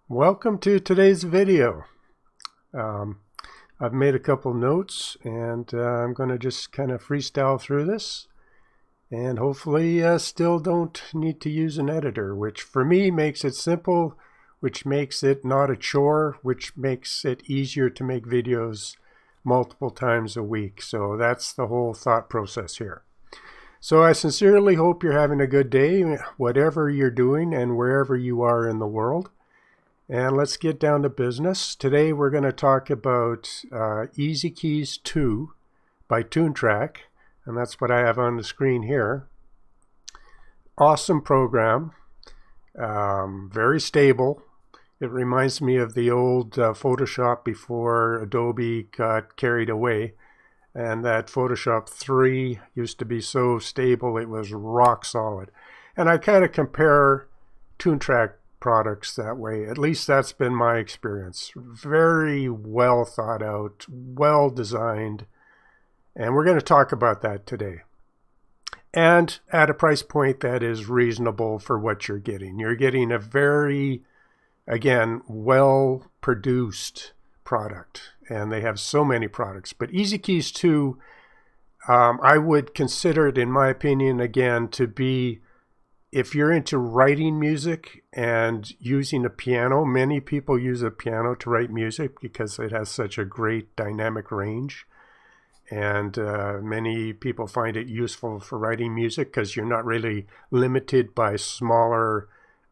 Welcome to today's video. I've made a couple notes and I'm going to just kind of freestyle through this, and hopefully still don't need to use an editor, which for me makes it simple, which makes it not a chore, which makes it easier to make videos multiple times a week. So that's the whole thought process here. So I sincerely hope you're having a good day, whatever you're doing and wherever you are in the world. And let's get down to business. Today we're going to talk about EZkeys 2 by Toon Track, and that's what I have on the screen here. Awesome program, very stable. It reminds me of the old Photoshop before Adobe got carried away, and that Photoshop 3 used to be so stable it was rock solid. And I kind of compare Toon Track products that way. At least that's been my experience. Very well thought out, well designed, and we're going to talk about that today. And at a price point that is reasonable for what you're getting. You're getting a very, again, well produced product, and they have so many products. But EZkeys 2, I would consider it, in my opinion, again, to be, if you're into writing music and using a piano. Many people use a piano to write music because it has such a great dynamic range. And many people find it useful for writing music because you're not really limited by smaller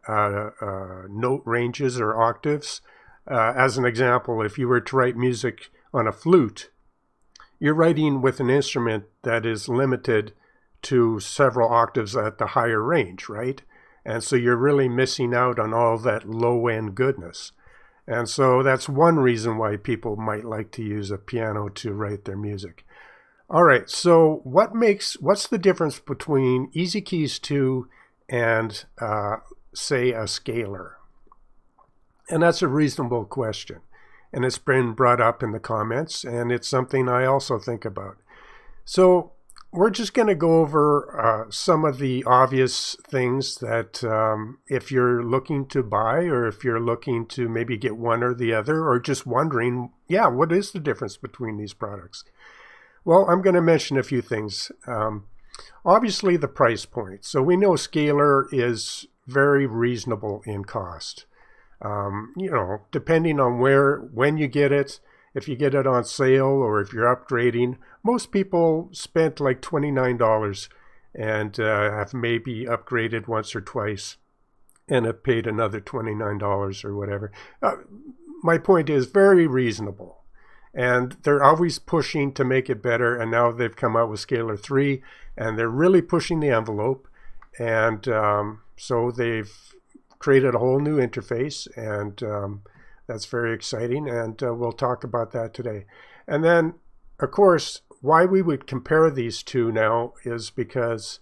note ranges or octaves. As an example, if you were to write music on a flute, you're writing with an instrument that is limited to several octaves at the higher range, right? And so you're really missing out on all that low-end goodness. And so that's one reason why people might like to use a piano to write their music. All right, so what's the difference between EZkeys 2 and say a scaler? And that's a reasonable question. And it's been brought up in the comments, and it's something I also think about. So we're just going to go over some of the obvious things that if you're looking to buy, or if you're looking to maybe get one or the other, or just wondering, yeah, what is the difference between these products? Well, I'm going to mention a few things. Obviously, the price point. So we know scaler is very reasonable in cost. Depending on when you get it, if you get it on sale or if you're upgrading, most people spent like $29 and have maybe upgraded once or twice and have paid another $29 or whatever. My point is very reasonable. And they're always pushing to make it better. And now they've come out with Scaler 3 and they're really pushing the envelope. And so they've created a whole new interface, and that's very exciting, and we'll talk about that today. And then, of course, why we would compare these two now is because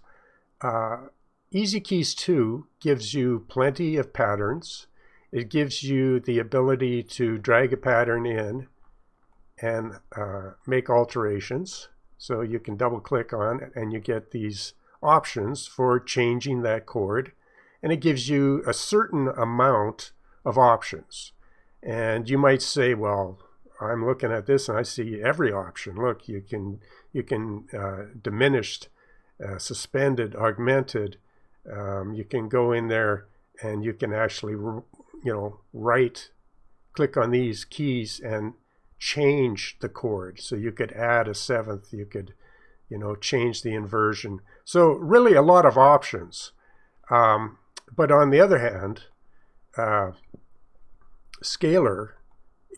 EZkeys 2 gives you plenty of patterns. It gives you the ability to drag a pattern in and make alterations. So you can double click on it and you get these options for changing that chord. And it gives you a certain amount of options. And you might say, well, I'm looking at this and I see every option. Look, you can diminished, suspended, augmented. You can go in there and you can actually, click on these keys and change the chord. So you could add a seventh. You could, change the inversion. So really a lot of options. But on the other hand, scaler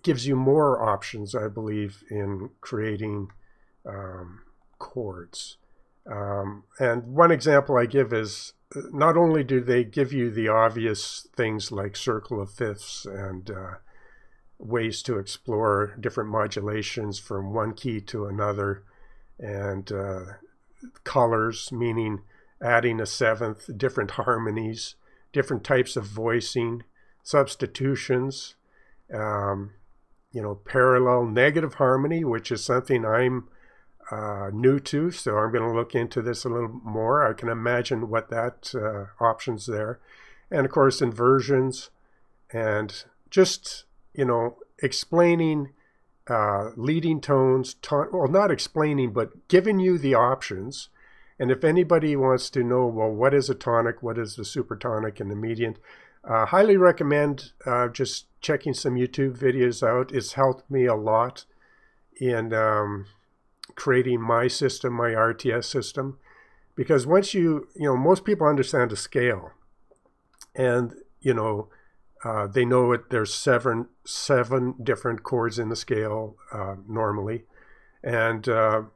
gives you more options, I believe, in creating chords. And one example I give is, not only do they give you the obvious things like circle of fifths and ways to explore different modulations from one key to another, and colors, meaning adding a seventh, different harmonies, different types of voicing, substitutions, parallel negative harmony, which is something I'm new to, so I'm going to look into this a little more. I can imagine what that option's there. And of course, inversions and just, explaining leading tones, well, not explaining, but giving you the options. And if anybody wants to know, well, what is a tonic, what is the supertonic and the median, highly recommend just checking some YouTube videos out. It's helped me a lot in creating my system, my RTS system. Because once most people understand a scale, and, they know it. There's seven different chords in the scale normally. And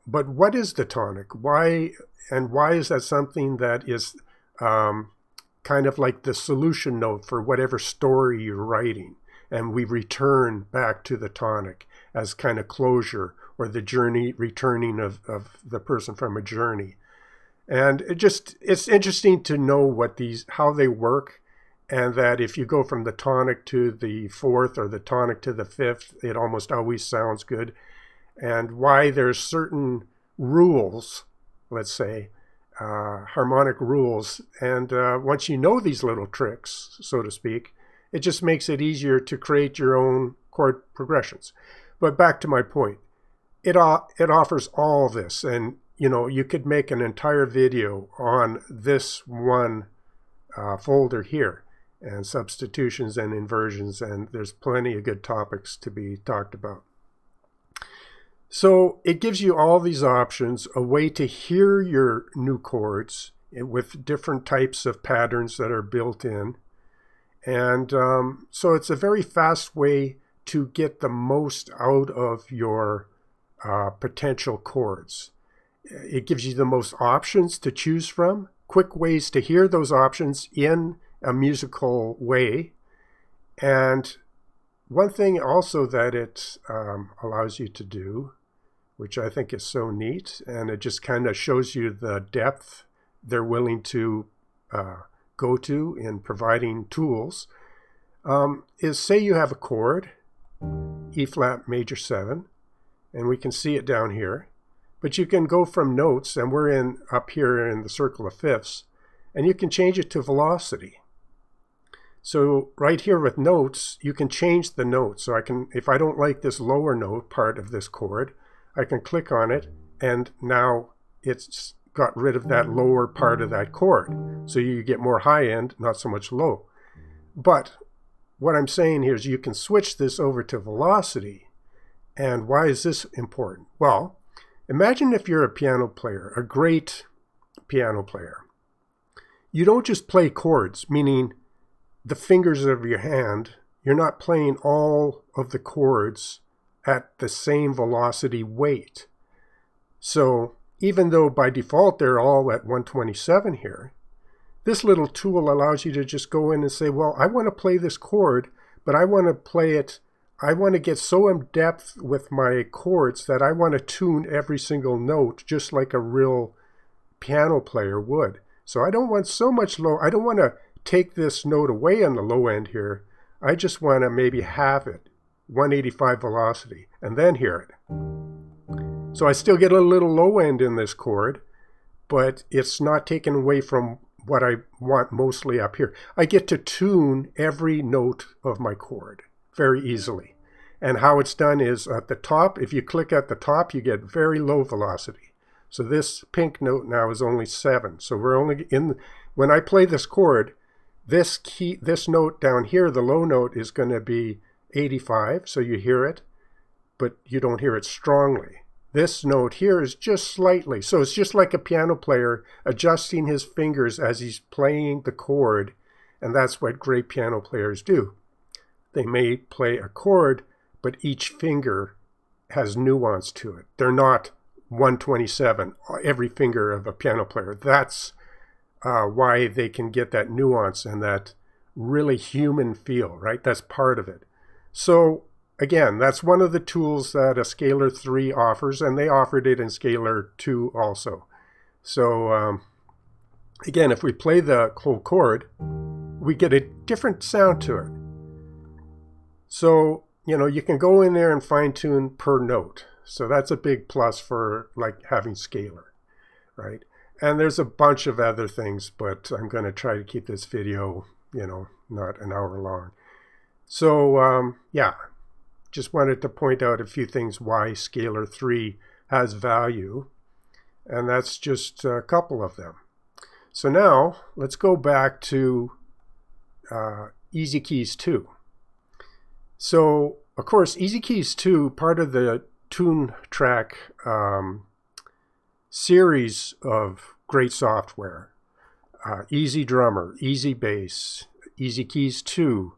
but what is the tonic? Why is that something that is kind of like the solution note for whatever story you're writing? And we return back to the tonic as kind of closure, or the journey, returning of the person from a journey. And it's interesting to know how they work, and that if you go from the tonic to the fourth or the tonic to the fifth, it almost always sounds good. And why there's certain rules, let's say, harmonic rules. And once you know these little tricks, so to speak, it just makes it easier to create your own chord progressions. But back to my point, it offers all this. And, you could make an entire video on this one folder here, and substitutions and inversions, and there's plenty of good topics to be talked about. So it gives you all these options, a way to hear your new chords with different types of patterns that are built in. And so it's a very fast way to get the most out of your potential chords. It gives you the most options to choose from, quick ways to hear those options in a musical way. And one thing also that it allows you to do, which I think is so neat, and it just kind of shows you the depth they're willing to go to in providing tools, is say you have a chord, E flat major 7, and we can see it down here, but you can go from notes, and we're up here in the circle of fifths, and you can change it to velocity. So right here with notes, you can change the note. So if I don't like this lower note part of this chord, I can click on it, and now it's got rid of that lower part of that chord. So you get more high end, not so much low. But what I'm saying here is you can switch this over to velocity. And why is this important? Well, imagine if you're a piano player, a great piano player. You don't just play chords, meaning the fingers of your hand, you're not playing all of the chords at the same velocity weight. So even though by default they're all at 127 here, this little tool allows you to just go in and say, well, I want to play this chord, but I want to play it, I want to get so in depth with my chords that I want to tune every single note just like a real piano player would. So I don't want so much low, I don't want to take this note away on the low end here. I just want to maybe halve it, 185 velocity, and then hear it. So I still get a little low end in this chord, but it's not taken away from what I want mostly up here. I get to tune every note of my chord very easily. And how it's done is at the top, if you click at the top, you get very low velocity. So this pink note now is only 7. So we're only when I play this chord, this note down here, the low note, is going to be 85, so you hear it, but you don't hear it strongly. This note here is just slightly, so it's just like a piano player adjusting his fingers as he's playing the chord, and that's what great piano players do. They may play a chord, but each finger has nuance to it. They're not 127, every finger of a piano player. That's why they can get that nuance and that really human feel, right? That's part of it. So again, that's one of the tools that a Scalar 3 offers, and they offered it in Scalar 2 also. So again, if we play the whole chord, we get a different sound to it. So, you can go in there and fine tune per note. So that's a big plus for like having Scalar, right? And there's a bunch of other things, but I'm going to try to keep this video, not an hour long. So yeah, just wanted to point out a few things why Scalar 3 has value, and that's just a couple of them. So now let's go back to EZkeys 2. So of course EZkeys 2, part of the Toon Track series of great software, EZdrummer, EZbass, EZkeys 2,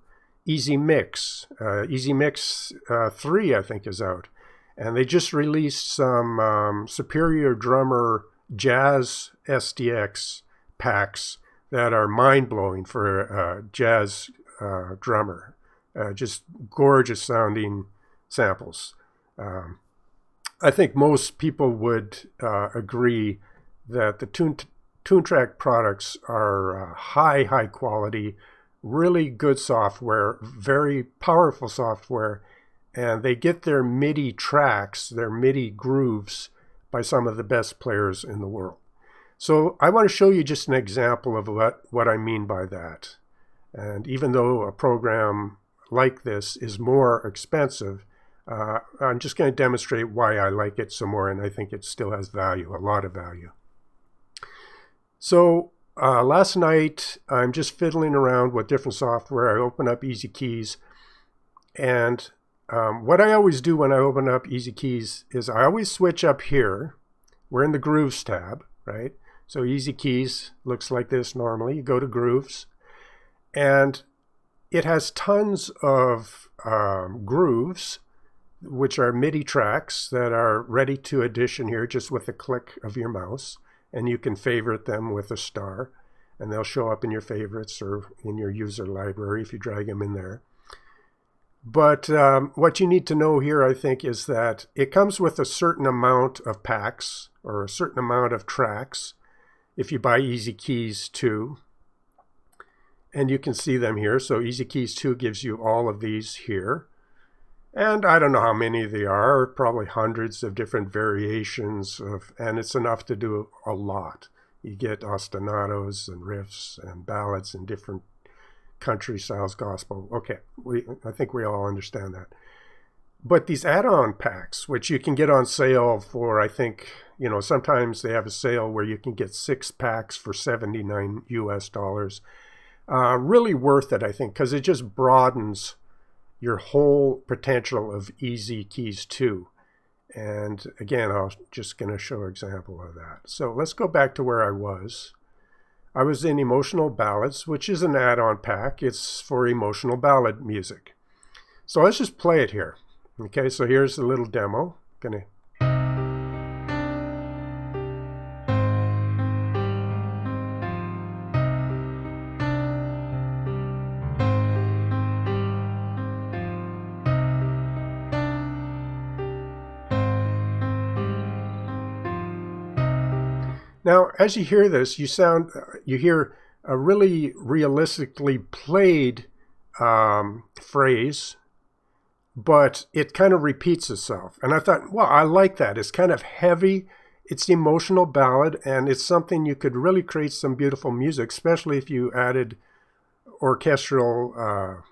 EZmix, EZmix 3 I think is out, and they just released some Superior Drummer Jazz SDX packs that are mind-blowing for a jazz drummer. Just gorgeous sounding samples. I think most people would agree that the Toon Track products are high quality, really good software, very powerful software, and they get their MIDI tracks, their MIDI grooves, by some of the best players in the world. So I want to show you just an example of what I mean by that. And even though a program like this is more expensive, I'm just going to demonstrate why I like it some more, and I think it still has value, a lot of value. So last night, I'm just fiddling around with different software. I open up EZkeys, and what I always do when I open up EZkeys is I always switch up here. We're in the Grooves tab, right? So EZkeys looks like this normally. You go to Grooves, and it has tons of grooves, which are MIDI tracks that are ready to edition here just with a click of your mouse. And you can favorite them with a star, and they'll show up in your favorites or in your user library if you drag them in there. But what you need to know here, I think, is that it comes with a certain amount of packs or a certain amount of tracks if you buy EZkeys 2. And you can see them here. So EZkeys 2 gives you all of these here. And I don't know how many they are, probably hundreds of different variations of, and it's enough to do a lot. You get ostinatos and riffs and ballads and different country styles, gospel. Okay, I think we all understand that. But these add-on packs, which you can get on sale for, I think, sometimes they have a sale where you can get 6 packs for $79 US. Really worth it, I think, because it just broadens your whole potential of EZkeys 2. And again, I'm just going to show an example of that. So let's go back to where I was. I was in Emotional Ballads, which is an add-on pack. It's for emotional ballad music. So let's just play it here. Okay, so here's a little demo. Now, as you hear this, you hear a really realistically played phrase, but it kind of repeats itself. And I thought, well, I like that. It's kind of heavy. It's the emotional ballad, and it's something you could really create some beautiful music, especially if you added orchestral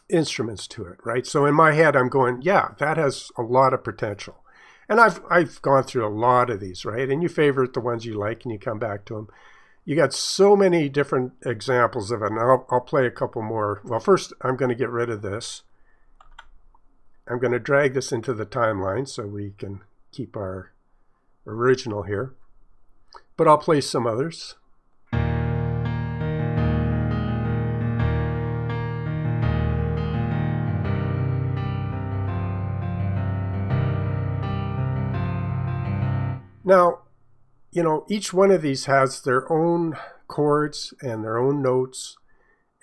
instruments to it, right? So in my head, I'm going, yeah, that has a lot of potential. And I've gone through a lot of these, right? And you favorite the ones you like and you come back to them. You got so many different examples of it. And I'll play a couple more. Well, first, I'm going to get rid of this. I'm going to drag this into the timeline so we can keep our original here. But I'll play some others. Now, each one of these has their own chords and their own notes,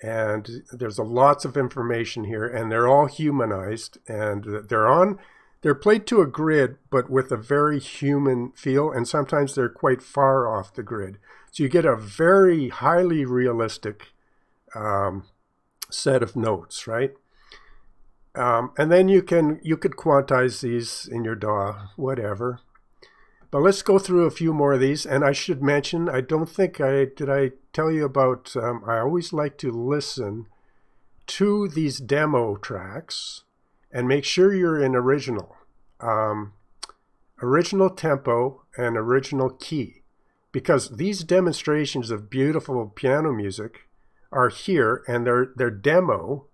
and there's lots of information here, and they're all humanized, and they're played to a grid, but with a very human feel, and sometimes they're quite far off the grid. So you get a very highly realistic set of notes, right? And then you could quantize these in your DAW, whatever. But let's go through a few more of these. And I should mention, I don't think did I tell you about, I always like to listen to these demo tracks and make sure you're in original. Original tempo and original key, because these demonstrations of beautiful piano music are here, and their demo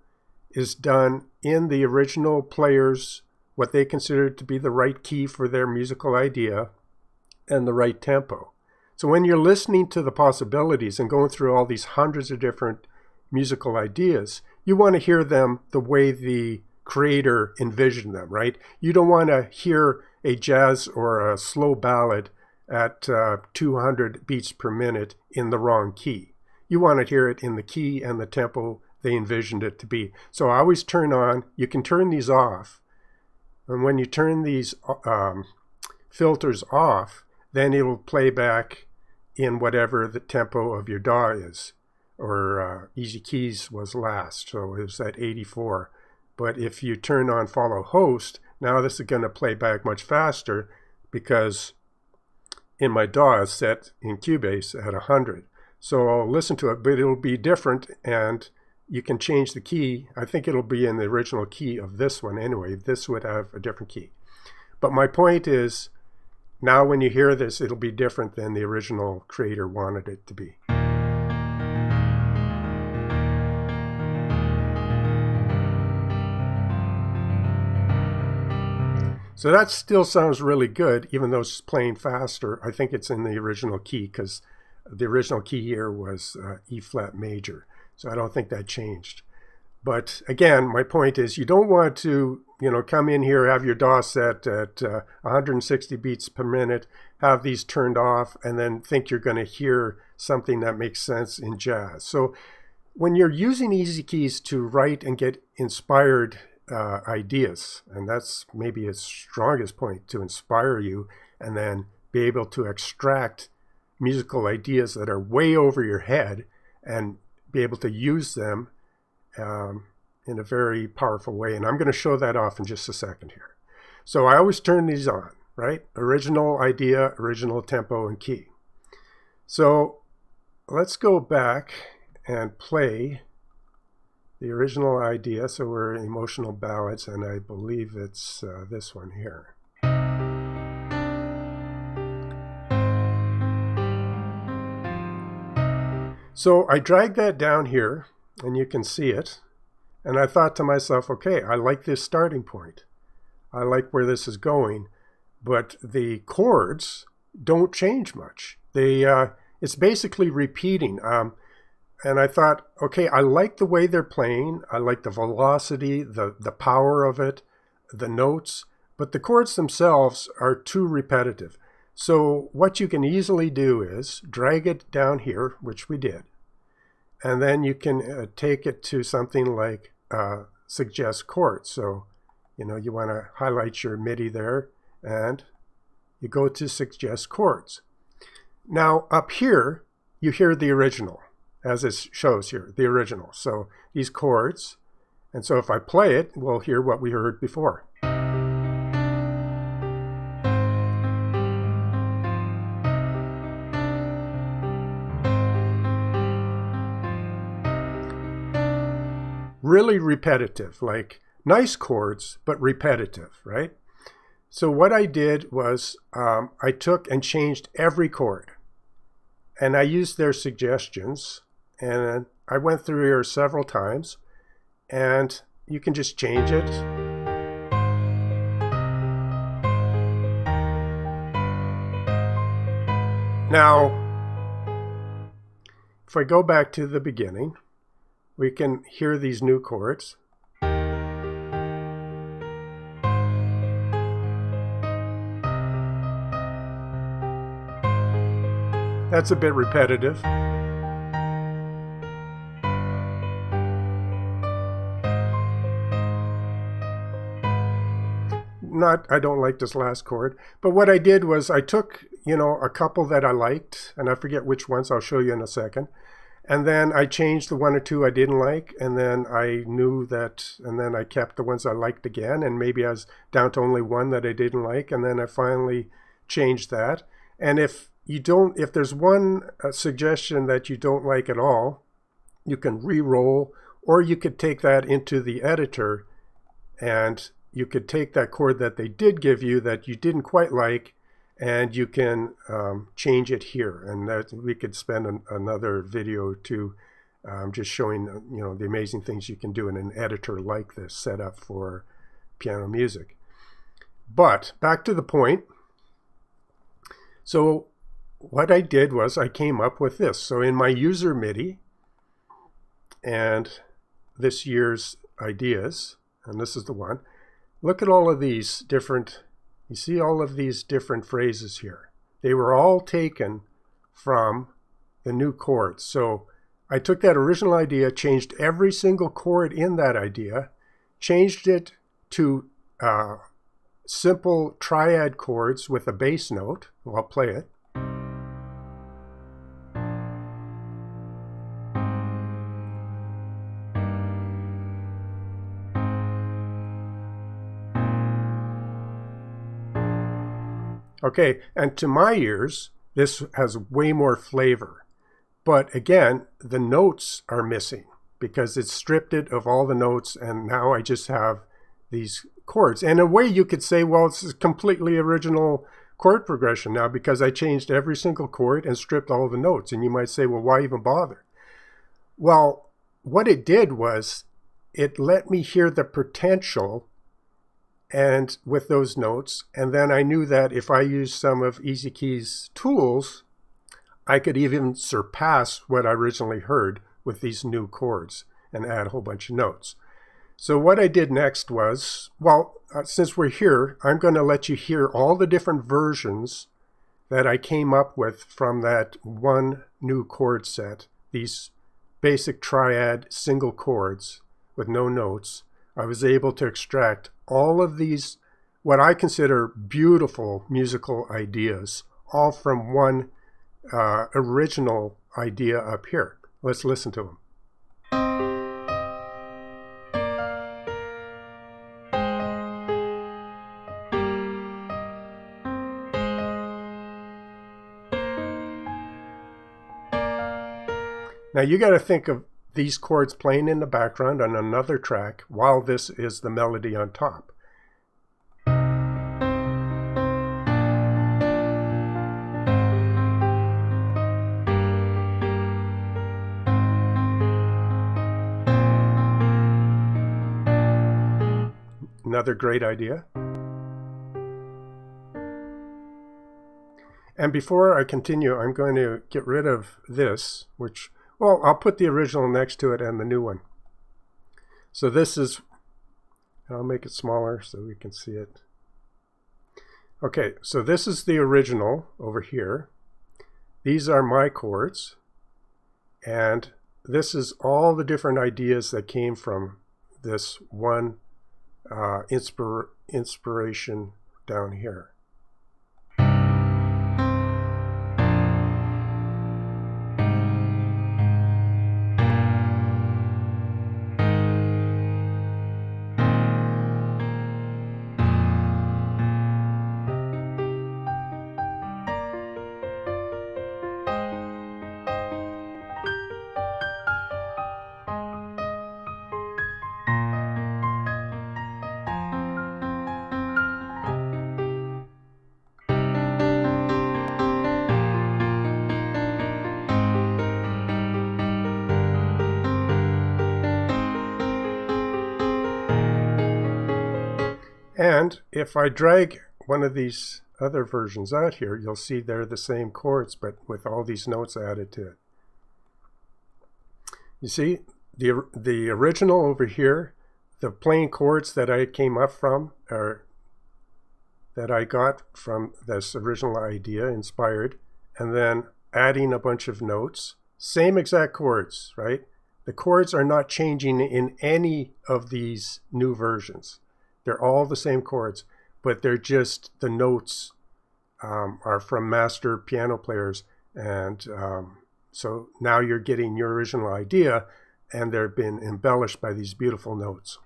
is done in the original player's, what they consider to be the right key for their musical idea and the right tempo. So when you're listening to the possibilities and going through all these hundreds of different musical ideas, you want to hear them the way the creator envisioned them, right? You don't want to hear a jazz or a slow ballad at 200 beats per minute in the wrong key. You want to hear it in the key and the tempo they envisioned it to be. So I always turn on, you can turn these off, and when you turn these filters off, then it'll play back in whatever the tempo of your DAW is, or EZkeys was last, so it was at 84. But if you turn on follow host, now this is going to play back much faster, because in my DAW is set in Cubase at 100. So I'll listen to it, but it'll be different, and you can change the key. I think it'll be in the original key of this one anyway. This would have a different key. But my point is, now when you hear this, it'll be different than the original creator wanted it to be. So that still sounds really good, even though it's playing faster. I think it's in the original key, because the original key here was E flat major. So I don't think that changed. But again, my point is, you don't want to, come in here, have your DAW set at 160 beats per minute, have these turned off, and then think you're going to hear something that makes sense in jazz. So when you're using EZkeys to write and get inspired ideas, and that's maybe its strongest point, to inspire you and then be able to extract musical ideas that are way over your head and be able to use them in a very powerful way. And I'm going to show that off in just a second here. So I always turn these on, right? Original idea, original tempo, and key. So let's go back and play the original idea. So we're in emotional ballads, and I believe it's this one here. So I dragged that down here, and you can see it. And I thought to myself, okay, I like this starting point. I like where this is going. But the chords don't change much. It's basically repeating. And I thought, okay, I like the way they're playing. I like the velocity, the power of it, the notes. But the chords themselves are too repetitive. So what you can easily do is drag it down here, which we did. And then you can take it to something like suggest chords. So, you want to highlight your MIDI there, and you go to suggest chords. Now up here, you hear the original, as it shows here, the original. So these chords, and so if I play it, we'll hear what we heard before. Really repetitive, like nice chords, but repetitive, right? So what I did was I took and changed every chord, and I used their suggestions, and I went through here several times, and you can just change it. Now, if I go back to the beginning, we can hear these new chords. That's a bit repetitive. I don't like this last chord, but what I did was I took, a couple that I liked, and I forget which ones, I'll show you in a second. And then I changed the one or two I didn't like, and then I knew that, and then I kept the ones I liked again, and maybe I was down to only one that I didn't like, and then I finally changed that. And if there's one suggestion that you don't like at all, you can re-roll Or you could take that into the editor and you could take that chord that they did give you that you didn't quite like, and you can change it here. And that we could spend another video to just showing the amazing things you can do in an editor like this set up for piano music. But back to the point. So what I did was I came up with this. So in my user MIDI and this year's ideas, and this is the one, look at all of these different, you see all of these different phrases here. They were all taken from the new chords. So I took that original idea, changed every single chord in that idea, changed it to simple triad chords with a bass note. I'll play it. Okay, and to my ears, this has way more flavor. But again, the notes are missing because it's stripped it of all the notes, and now I just have these chords. And in a way you could say, well, it's a completely original chord progression now because I changed every single chord and stripped all the notes. And you might say, well, why even bother? Well, what it did was it let me hear the potential and with those notes, and then I knew that if I used some of EZkeys tools, I could even surpass what I originally heard with these new chords and add a whole bunch of notes. So what I did next was, well, since we're here, I'm going to let you hear all the different versions that I came up with from that one new chord set, these basic triad single chords with no notes. I was able to extract all of these, what I consider beautiful musical ideas, all from one original idea up here. Let's listen to them. Now you got to think of these chords playing in the background on another track while this is the melody on top. Another great idea. And before I continue, I'm going to get rid of this, which, well, I'll put the original next to it and the new one. So this is, I'll make it smaller so we can see it. Okay, so this is the original over here. These are my chords. And this is all the different ideas that came from this one inspiration down here. And if I drag one of these other versions out here, you'll see they're the same chords, but with all these notes added to it. You see, the original over here, the plain chords that I came up from, or that I got from this original idea, inspired, and then adding a bunch of notes, same exact chords, right? The chords are not changing in any of these new versions. They're all the same chords, but they're just, the notes are from master piano players. And so now you're getting your original idea, and they've been embellished by these beautiful notes.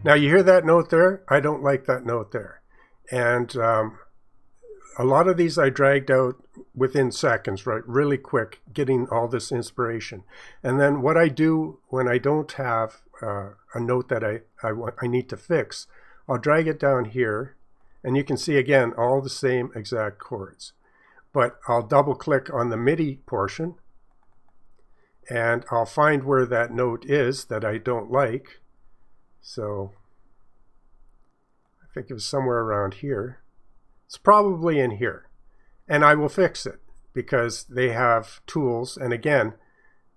Now you hear that note there? I don't like that note there. And a lot of these I dragged out within seconds, right? Really quick, getting all this inspiration. And then what I do when I don't have a note that I need to fix, I'll drag it down here, and you can see again all the same exact chords. But I'll double click on the MIDI portion, and I'll find where that note is that I don't like. So I think it was somewhere around here. It's probably in here, and I will fix it because they have tools. And again,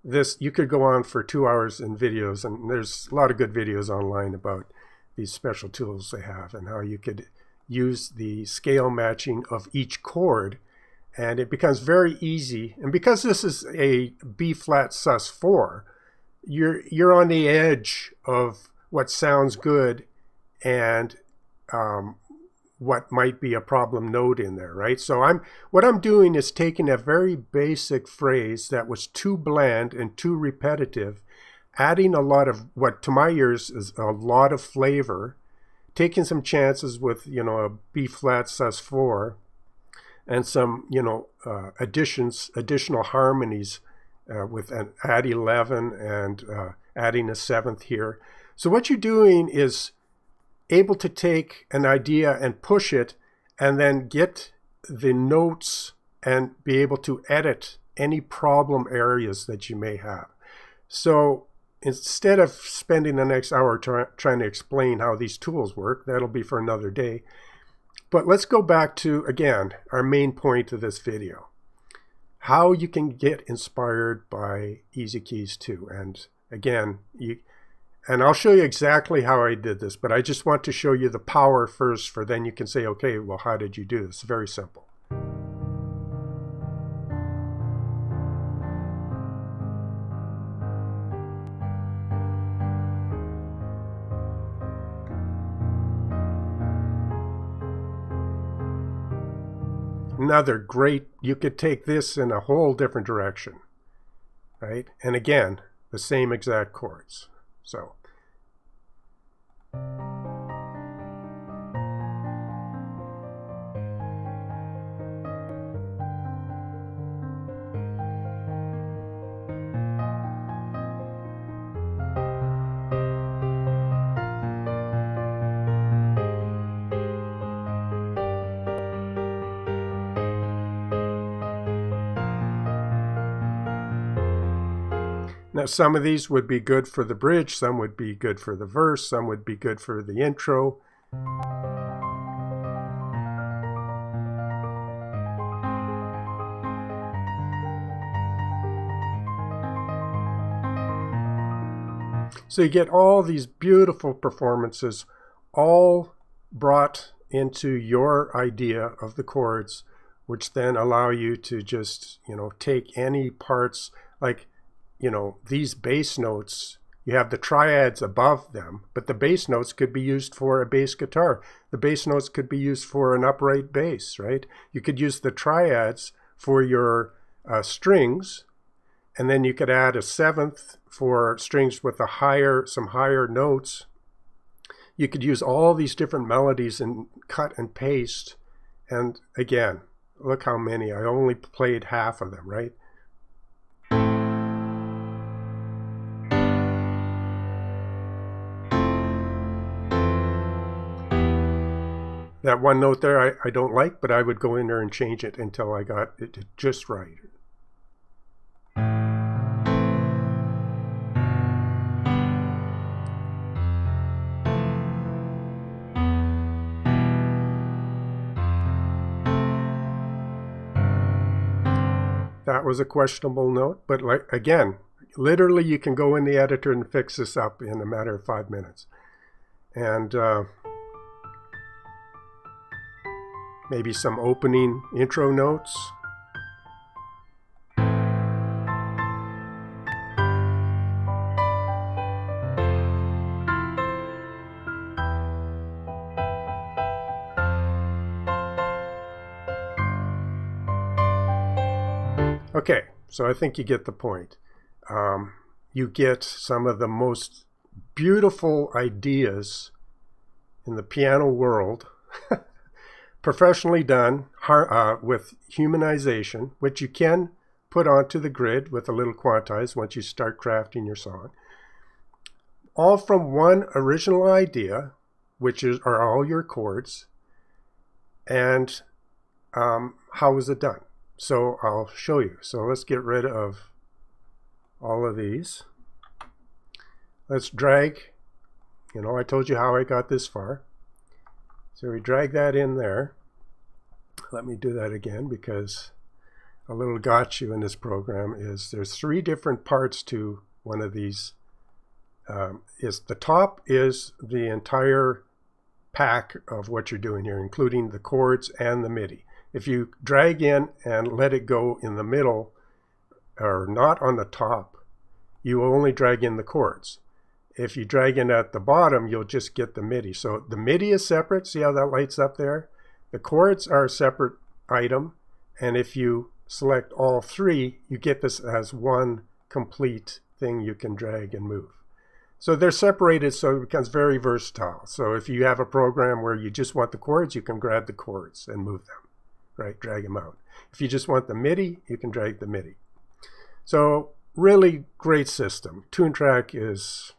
this, you could go on for 2 hours in videos, and there's a lot of good videos online about these special tools they have and how you could use the scale matching of each chord, and it becomes very easy. And because this is a B flat sus4, you're on the edge of what sounds good and what might be a problem note in there, right? So what I'm doing is taking a very basic phrase that was too bland and too repetitive, adding a lot of what to my ears is a lot of flavor, taking some chances with, you know, a B flat sus4 and some, you know, additional harmonies with an add 11 and adding a seventh here. So what you're doing is able to take an idea and push it and then get the notes and be able to edit any problem areas that you may have. So instead of spending the next hour trying to explain how these tools work, that'll be for another day. But let's go back to, again, our main point of this video. How you can get inspired by EZkeys 2. And again, and I'll show you exactly how I did this, but I just want to show you the power first, for then you can say, okay, well, how did you do this? Very simple. Another great, you could take this in a whole different direction, right? And again, the same exact chords. So now, some of these would be good for the bridge, some would be good for the verse, some would be good for the intro. So you get all these beautiful performances, all brought into your idea of the chords, which then allow you to just, you know, take any parts, like, you know, these bass notes, you have the triads above them, but the bass notes could be used for a bass guitar. The bass notes could be used for an upright bass, right? You could use the triads for your strings, and then you could add a seventh for strings with some higher notes. You could use all these different melodies and cut and paste. And again, look how many. I only played half of them, right? That one note there I don't like, but I would go in there and change it until I got it just right. That was a questionable note, but like, again, literally you can go in the editor and fix this up in a matter of 5 minutes. And maybe some opening intro notes. Okay, so I think you get the point. You get some of the most beautiful ideas in the piano world, professionally done with humanization, which you can put onto the grid with a little quantize once you start crafting your song. All from one original idea, which are all your chords. And how was it done? So I'll show you. So let's get rid of all of these. Let's drag, I told you how I got this far. So we drag that in there. Let me do that again, because a little got you in this program is there's 3 different parts to one of these. The top is the entire pack of what you're doing here, including the chords and the MIDI. If you drag in and let it go in the middle or not on the top, you will only drag in the chords. If you drag in at the bottom, you'll just get the MIDI. So the MIDI is separate. See how that lights up there? The chords are a separate item. And if you select all 3, you get this as one complete thing you can drag and move. So they're separated, so it becomes very versatile. So if you have a program where you just want the chords, you can grab the chords and move them, right? Drag them out. If you just want the MIDI, you can drag the MIDI. So really great system. Toon Track is,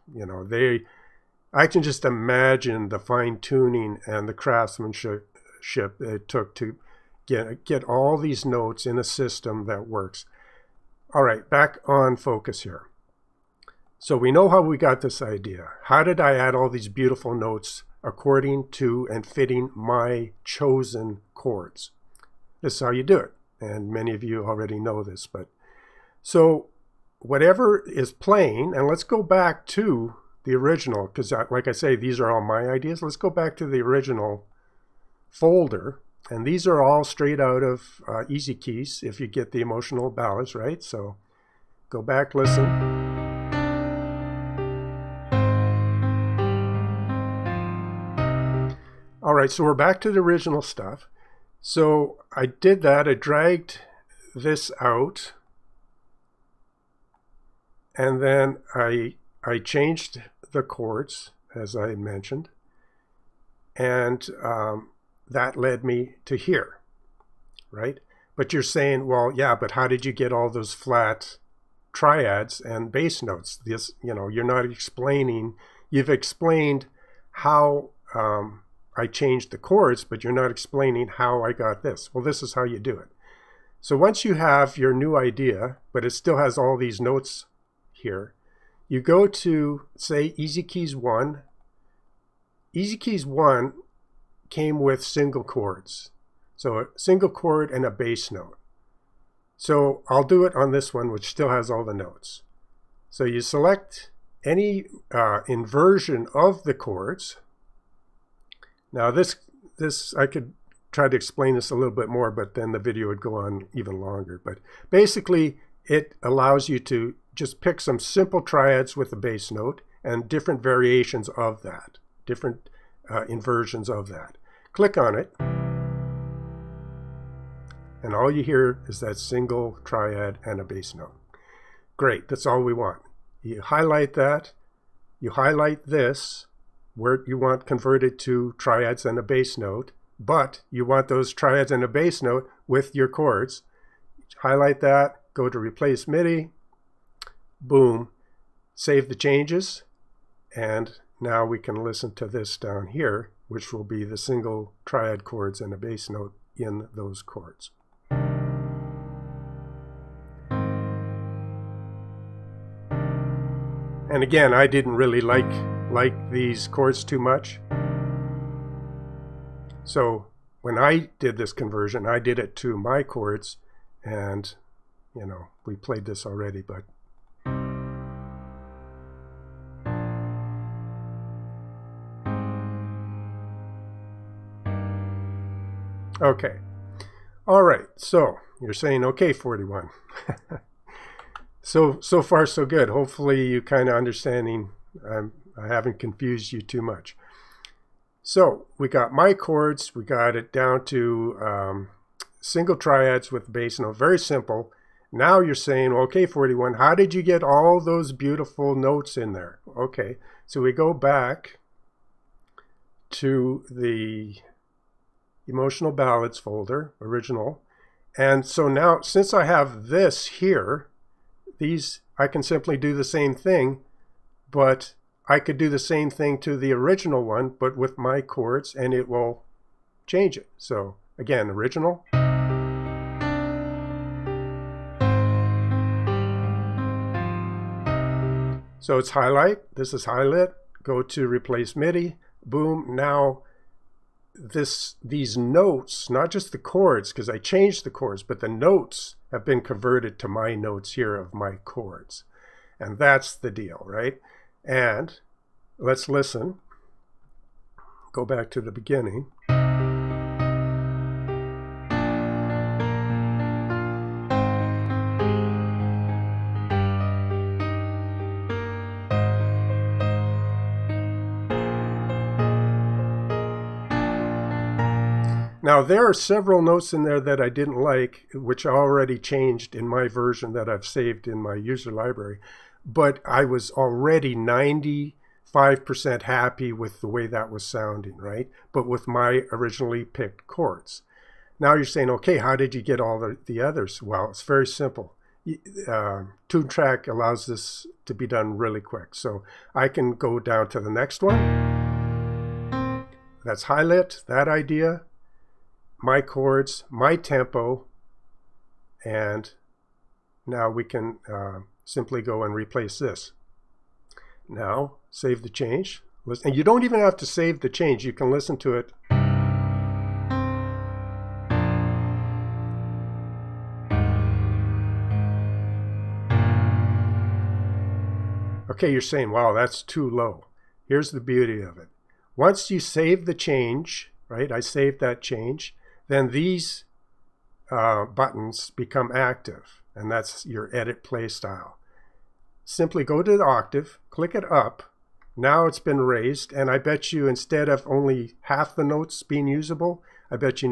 I can just imagine the fine tuning and the craftsmanship it took to get all these notes in a system that works. All right, back on focus here. So we know how we got this idea. How did I add all these beautiful notes according to and fitting my chosen chords? This is how you do it. And many of you already know this. But so whatever is playing, and let's go back to the original, because like I say, these are all my ideas. Let's go back to the original folder. And these are all straight out of EZkeys, if you get the emotional ballads, right? So go back, listen. All right, so we're back to the original stuff. So I did that. I dragged this out. And then I changed the chords, as I mentioned. And that led me to here, right? But you're saying, well, yeah, but how did you get all those flat triads and bass notes? This, you're not explaining. You've explained how I changed the chords, but you're not explaining how I got this. Well, this is how you do it. So once you have your new idea, but it still has all these notes here, you go to, say, EZkeys 1. EZkeys 1 came with single chords. So a single chord and a bass note. So I'll do it on this one, which still has all the notes. So you select any inversion of the chords. Now this I could try to explain this a little bit more, but then the video would go on even longer. But basically, it allows you to just pick some simple triads with a bass note and different variations of that, different inversions of that. Click on it, and all you hear is that single triad and a bass note. Great, that's all we want. You highlight that, you highlight this, where you want converted to triads and a bass note, but you want those triads and a bass note with your chords. Highlight that, go to replace MIDI, boom, save the changes, and now we can listen to this down here, which will be the single triad chords and a bass note in those chords. And again, I didn't really like these chords too much. So when I did this conversion, I did it to my chords, and we played this already, but okay. All right, so you're saying, okay, 41. So far so good. Hopefully you kind of understanding. I haven't confused you too much. So we got my chords. We got it down to single triads with bass note. Very simple. Now you're saying, okay, 41, how did you get all those beautiful notes in there? Okay, so we go back to the Emotional Ballads folder, original. And so now, since I have this here, these, I can simply do the same thing, but I could do the same thing to the original one, but with my chords, and it will change it. So again, original. So it's highlight. This is highlight. Go to replace MIDI. Boom. Now these notes, not just the chords, because I changed the chords, but the notes have been converted to my notes here of my chords. And that's the deal, right? And let's listen. Go back to the beginning. Now, there are several notes in there that I didn't like, which I already changed in my version that I've saved in my user library. But I was already 95% happy with the way that was sounding, right? But with my originally picked chords. Now you're saying, okay, how did you get all the others? Well, it's very simple. Toon Track allows this to be done really quick. So I can go down to the next one. That's highlight, that idea. My chords, my tempo, and now we can simply go and replace this. Now, save the change. And you don't even have to save the change. You can listen to it. Okay, you're saying, wow, that's too low. Here's the beauty of it. Once you save the change, right, I saved that change, then these buttons become active, and that's your edit play style. Simply go to the octave, click it up. Now it's been raised, and I bet you instead of only half the notes being usable, I bet you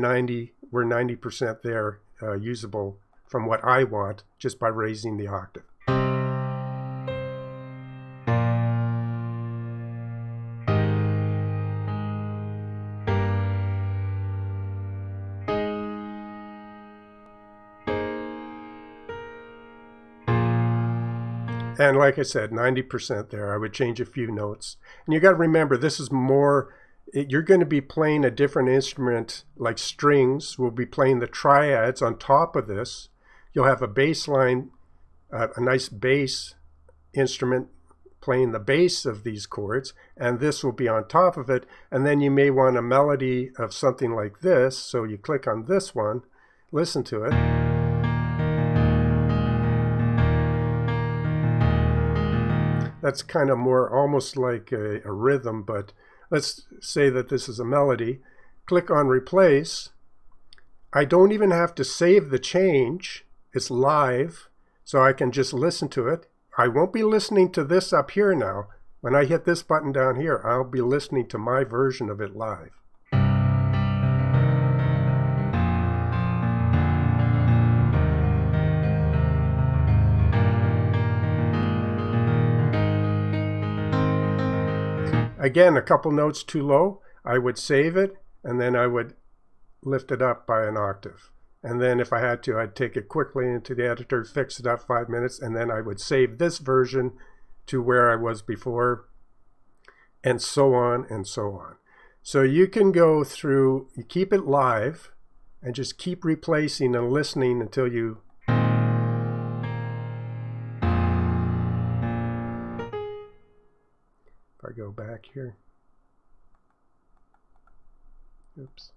we're 90% there usable from what I want just by raising the octave. And like I said, 90% there. I would change a few notes. And you got to remember, this is more, you're going to be playing a different instrument like strings. We'll be playing the triads on top of this. You'll have a bass line, a nice bass instrument playing the bass of these chords, and this will be on top of it. And then you may want a melody of something like this. So you click on this one, listen to it. That's kind of more almost like a rhythm, but let's say that this is a melody. Click on replace. I don't even have to save the change. It's live, so I can just listen to it. I won't be listening to this up here now. When I hit this button down here, I'll be listening to my version of it live. Again, a couple notes too low, I would save it, and then I would lift it up by an octave. And then if I had to, I'd take it quickly into the editor, fix it up 5 minutes, and then I would save this version to where I was before, and so on and so on. So you can go through, you keep it live, and just keep replacing and listening until you I go back here. Oops.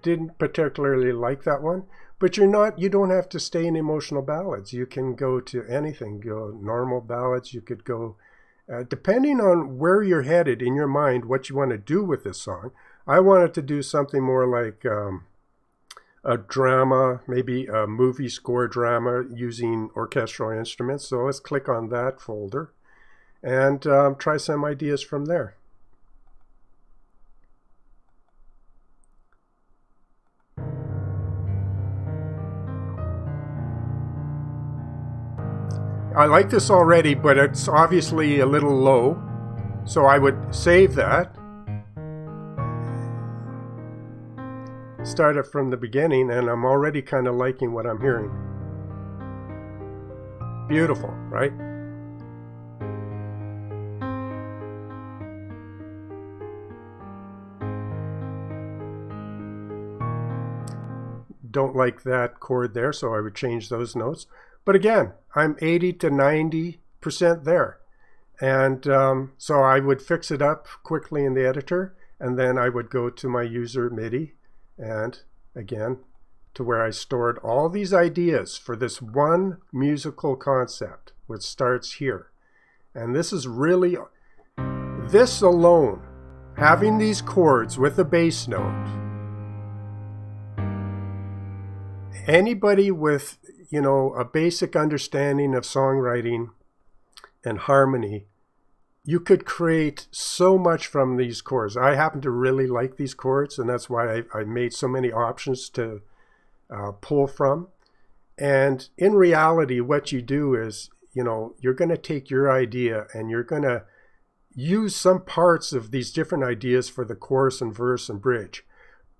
Didn't particularly like that one, but you don't have to stay in emotional ballads. You can go to anything, go normal ballads. You could go, depending on where you're headed in your mind, what you want to do with this song. I wanted to do something more like a drama, maybe a movie score drama using orchestral instruments. So let's click on that folder. and try some ideas from there. I like this already, but it's obviously a little low, so I would save that, start it from the beginning, and I'm already kind of liking what I'm hearing. Beautiful, right? Don't like that chord there, so I would change those notes. But again, I'm 80 to 90% there. And so I would fix it up quickly in the editor, and then I would go to my user MIDI, and again, to where I stored all these ideas for this one musical concept, which starts here. And this is really, this alone, having these chords with a bass note, anybody with, you know, a basic understanding of songwriting and harmony, you could create so much from these chords. I happen to really like these chords, and that's why I made so many options to pull from. And in reality, what you do is, you know, you're going to take your idea and you're going to use some parts of these different ideas for the chorus and verse and bridge.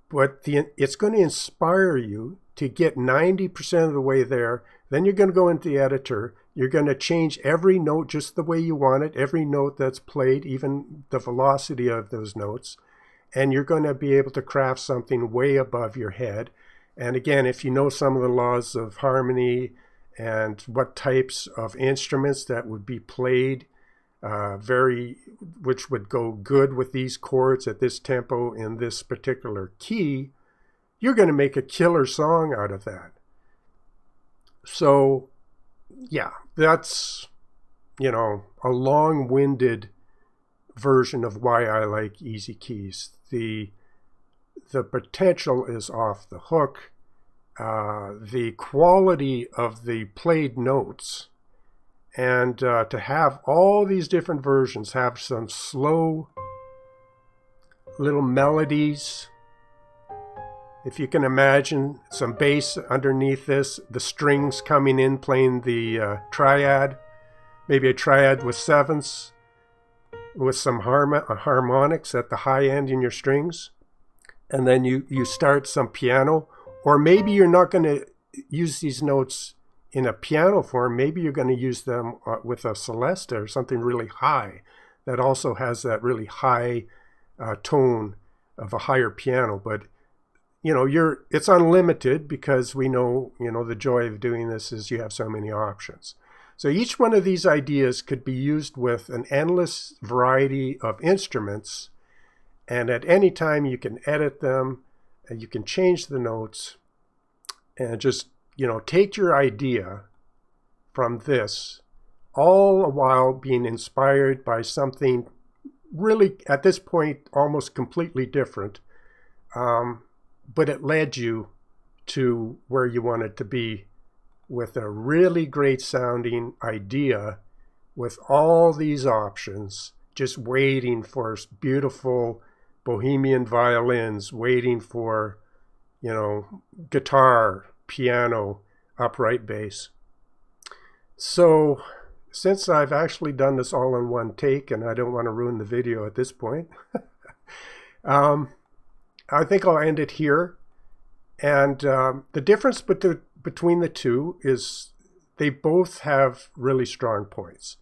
But it's going to inspire you to get 90% of the way there. Then you're going to go into the editor. You're going to change every note just the way you want it, every note that's played, even the velocity of those notes. And you're going to be able to craft something way above your head. And again, if you know some of the laws of harmony and what types of instruments that would be played, which would go good with these chords at this tempo in this particular key, you're going to make a killer song out of that. So, yeah, that's, you know, a long-winded version of why I like EZkeys. The potential is off the hook. The quality of the played notes, and to have all these different versions, have some slow little melodies. If you can imagine some bass underneath this, the strings coming in playing the triad, maybe a triad with sevenths, with some harmonics at the high end in your strings. And then you start some piano, or maybe you're not going to use these notes in a piano form. Maybe you're going to use them with a celesta or something really high that also has that really high tone of a higher piano. But you know, it's unlimited, because we know, you know, the joy of doing this is you have so many options. So each one of these ideas could be used with an endless variety of instruments, and at any time you can edit them, and you can change the notes, and just, you know, take your idea from this, all the while being inspired by something really, at this point, almost completely different. But it led you to where you wanted to be, with a really great sounding idea with all these options, just waiting for beautiful bohemian violins, waiting for, you know, guitar, piano, upright bass. So since I've actually done this all in one take, and I don't want to ruin the video at this point, I think I'll end it here. And the difference between the two is they both have really strong points.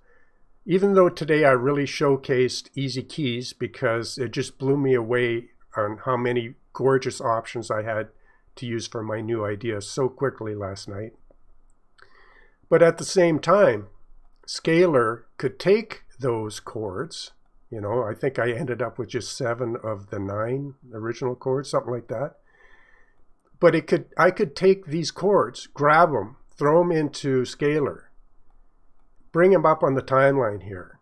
Even though today I really showcased EZkeys because it just blew me away on how many gorgeous options I had to use for my new ideas so quickly last night. But at the same time, Scalar could take those chords. You know, I think I ended up with just 7 of the 9 original chords, something like that. But I could take these chords, grab them, throw them into Scalar, bring them up on the timeline here,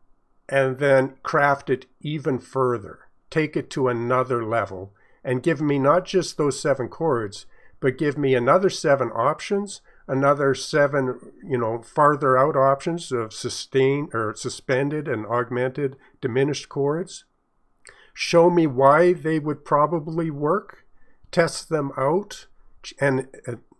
and then craft it even further, take it to another level, and give me not just those 7 chords, but give me another 7 options another 7, farther out options of sustained or suspended and augmented diminished chords. Show me why they would probably work, test them out, and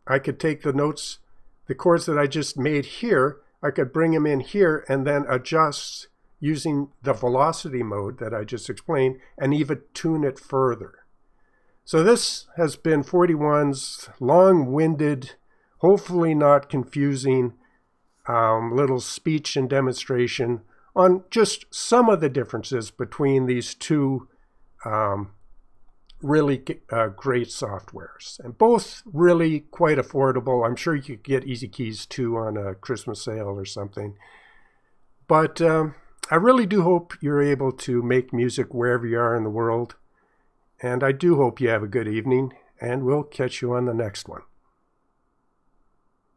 I could take the notes, the chords that I just made here, I could bring them in here and then adjust using the velocity mode that I just explained and even tune it further. So this has been 41's long-winded, hopefully not confusing little speech and demonstration on just some of the differences between these two really great softwares. And both really quite affordable. I'm sure you could get EZkeys 2 on a Christmas sale or something. But I really do hope you're able to make music wherever you are in the world. And I do hope you have a good evening, and we'll catch you on the next one.